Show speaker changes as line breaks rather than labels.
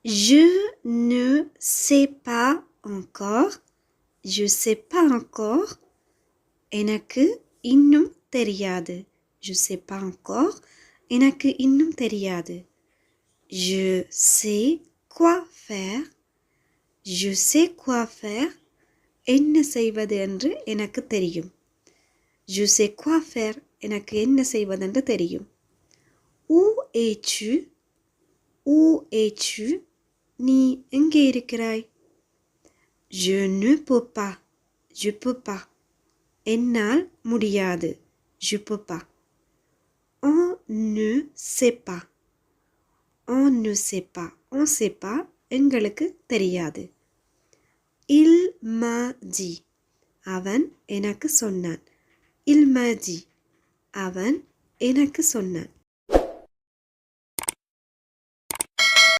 Je ne sais pas encore. Je sais pas encore. எனக்கு இன்னும் தெரியாது. Je sais pas encore. எனக்கு இன்னும் தெரியாது. Je sais quoi faire. Je sais quoi faire. என்ன செய்வது என்று எனக்கு தெரியும். Je sais quoi faire. எனக்கு என்ன செய்வதென்று தெரியும். Où es-tu? Où es-tu? நீ எங்கே இருக்கிறாய்? Je ne peux pas. Je peux pas. என்னால் முடியாது. Je peux pas. On ne sait pas. On ne sait pas. On sait pas. எங்களுக்கு தெரியாது. Il m'a dit. அவன் எனக்கு சொன்னான். Il m'a dit. அவன் எனக்கு சொன்னான்.